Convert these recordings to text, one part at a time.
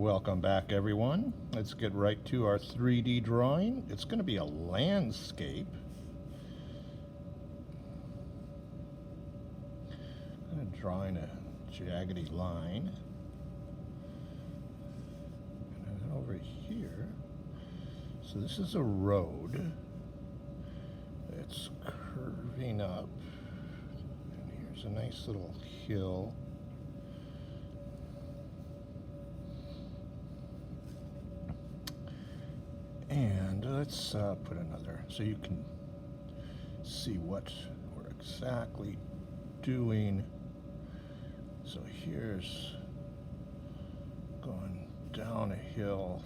Welcome back, everyone. Let's get right to our 3D drawing. It's going to be a landscape. I'm drawing a jaggedy line. And then over here, so this is a road. It's curving up. And here's a nice little hill. And let's put another so you can see what we're exactly doing. So here's going down a hill.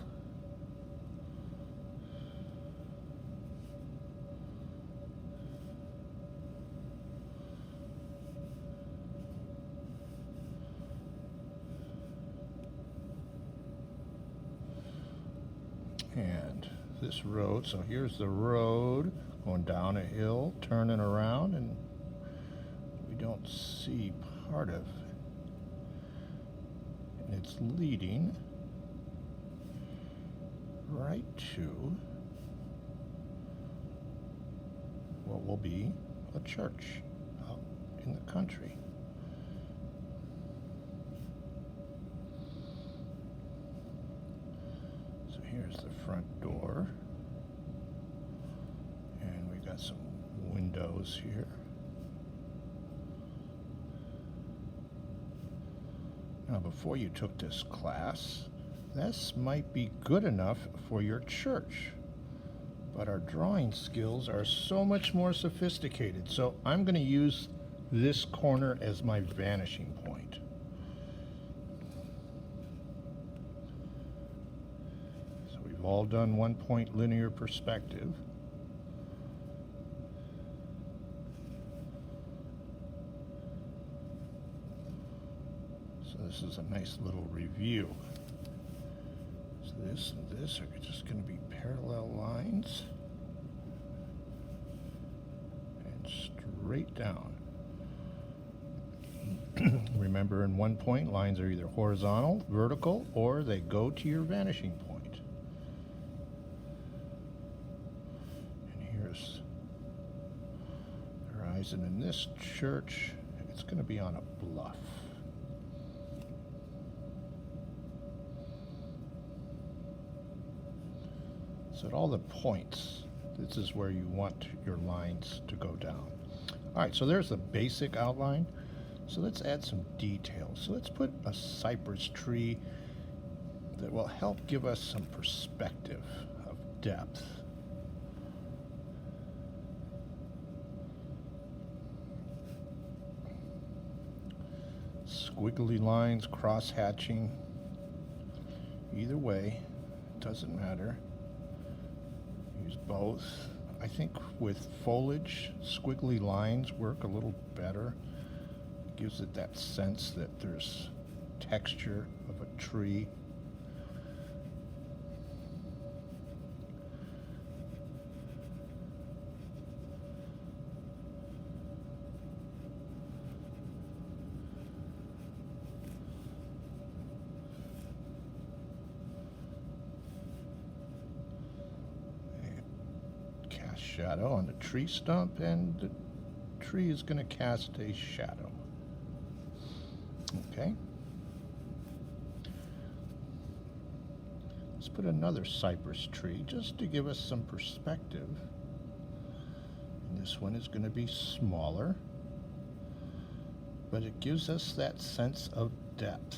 And this road, so here's the road going down a hill, turning around, and we don't see part of it. And it's leading right to what will be a church out in the country. Here's the front door, and we got some windows here. Now, before you took this class, this might be good enough for your church, but our drawing skills are so much more sophisticated, so I'm going to use this corner as my vanishing point. All done 1 point linear perspective. So this is a nice little review. So this and this are just going to be parallel lines and straight down. Remember, in 1 point, lines are either horizontal, vertical, or they go to your vanishing point. And in this church, it's going to be on a bluff. So at all the points, this is where you want your lines to go down. All right, so there's the basic outline. So let's add some details. So let's put a cypress tree that will help give us some perspective of depth. Squiggly lines, cross-hatching, either way, doesn't matter. Use both. I think with foliage, squiggly lines work a little better. It gives it that sense that there's texture of a tree. Shadow on the tree stump, and the tree is going to cast a shadow. Okay. Let's put another cypress tree just to give us some perspective. And this one is going to be smaller, but it gives us that sense of depth.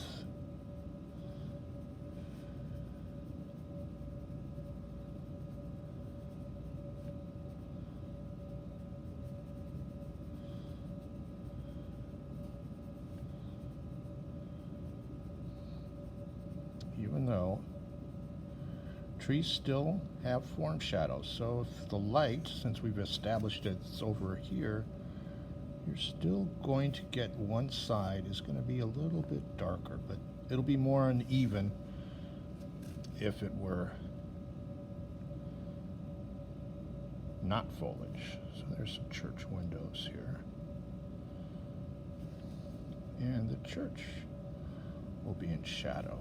Even though trees still have form shadows, so if the light, since we've established it's over here, you're still going to get one side is going to be a little bit darker, but it'll be more uneven if it were not foliage. So there's some church windows here. And the church will be in shadow.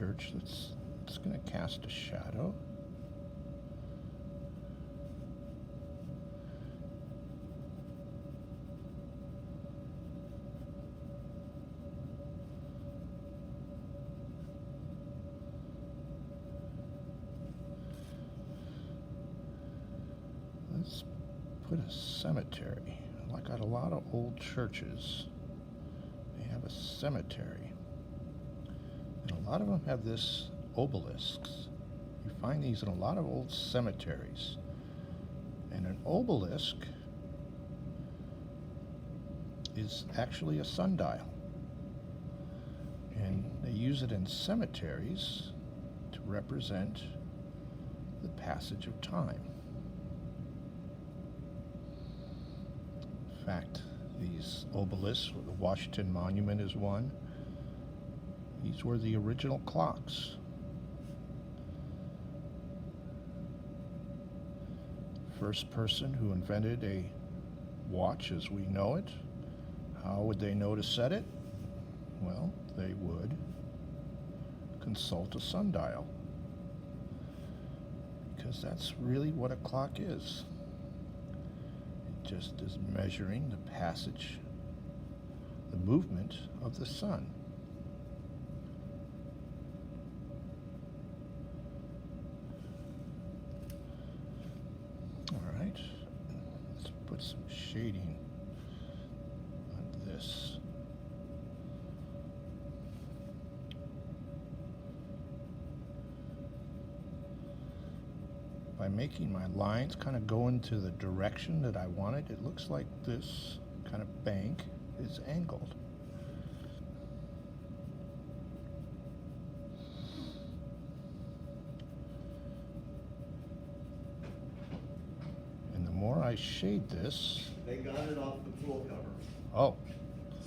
church that's going to cast a shadow. Let's put a cemetery. Like at a lot of old churches, they have a cemetery. And a lot of them have this obelisks. You find these in a lot of old cemeteries. And an obelisk is actually a sundial. And they use it in cemeteries to represent the passage of time. In fact, these obelisks, the Washington Monument is one. These were the original clocks. First person who invented a watch as we know it. How would they know to set it? Well, they would consult a sundial, because that's really what a clock is. Just is measuring the passage, the movement of the sun. All right, let's put some shading on this. By making my lines kind of go into the direction that I wanted, it looks like this kind of bank is angled. And the more I shade this... They got it off the pool cover. Oh.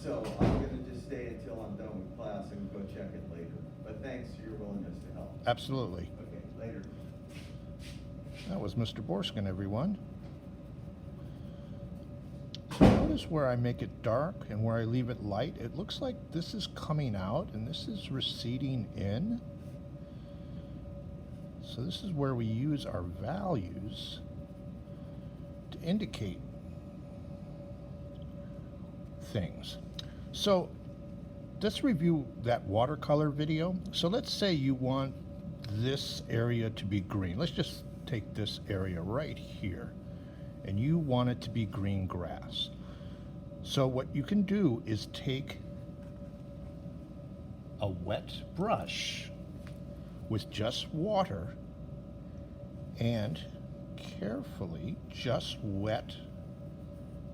So I'm going to just stay until I'm done with class and go check it later. But thanks for your willingness to help. Absolutely. Okay, later. That was Mr. Borskin, everyone. So notice where I make it dark and where I leave it light. It looks like this is coming out and this is receding in. So this is where we use our values to indicate things. So let's review that watercolor video. So let's say you want this area to be green. Let's just take this area right here, and you want it to be green grass. So what you can do is take a wet brush with just water and carefully just wet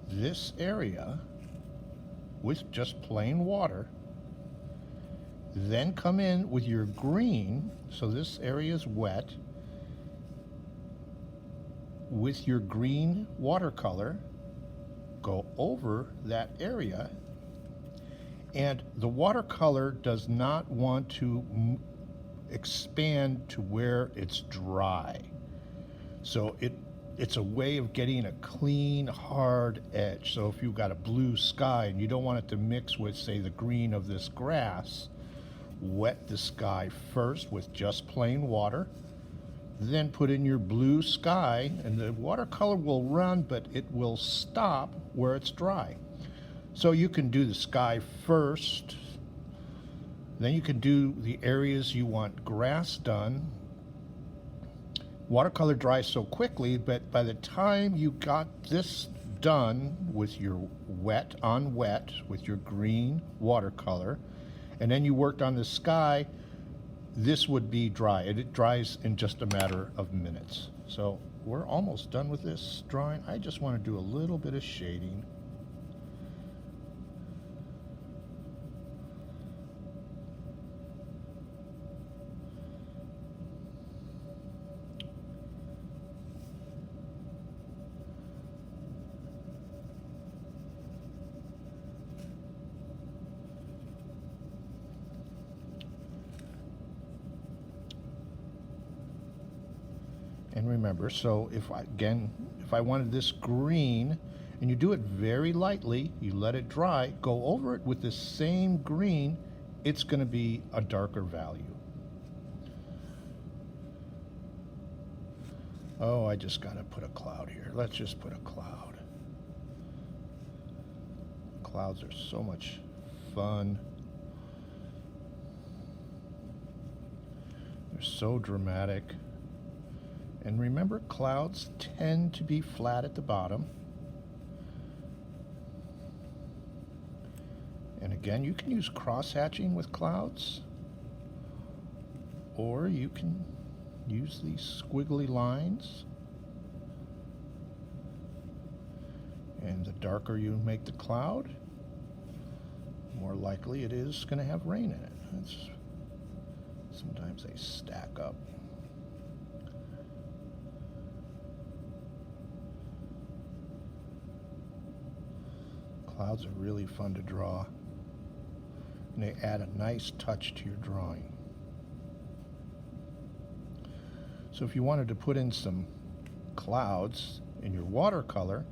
this area with just plain water. Then come in with your green, so this area is wet, with your green watercolor, go over that area, and the watercolor does not want to expand to where it's dry. So it's a way of getting a clean, hard edge. So if you've got a blue sky and you don't want it to mix with, say, the green of this grass, wet the sky first with just plain water, then put in your blue sky, and the watercolor will run, but it will stop where it's dry. So you can do the sky first, then you can do the areas you want grass done. Watercolor dries so quickly, but by the time you got this done with your wet on wet, with your green watercolor, and then you worked on the sky, this would be dry. It dries in just a matter of minutes. So we're almost done with this drawing. I just want to do a little bit of shading. And remember, so if I wanted this green, and you do it very lightly, you let it dry, go over it with the same green, it's going to be a darker value. Oh, I just gotta put a cloud here. Let's just put a cloud. Clouds are so much fun. They're so dramatic. And remember, clouds tend to be flat at the bottom. And again, you can use cross-hatching with clouds, or you can use these squiggly lines. And the darker you make the cloud, the more likely it is going to have rain in it. Sometimes they stack up. Clouds are really fun to draw, and they add a nice touch to your drawing. So if you wanted to put in some clouds in your watercolor,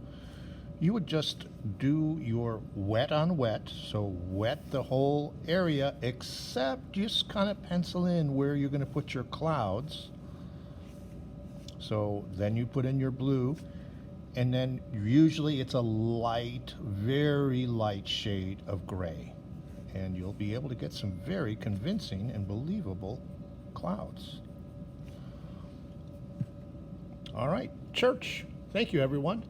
you would just do your wet on wet, so wet the whole area except just kind of pencil in where you're going to put your clouds. So then you put in your blue, and then usually it's a light, very light shade of gray, and you'll be able to get some very convincing and believable clouds. All right, church. Thank you, everyone.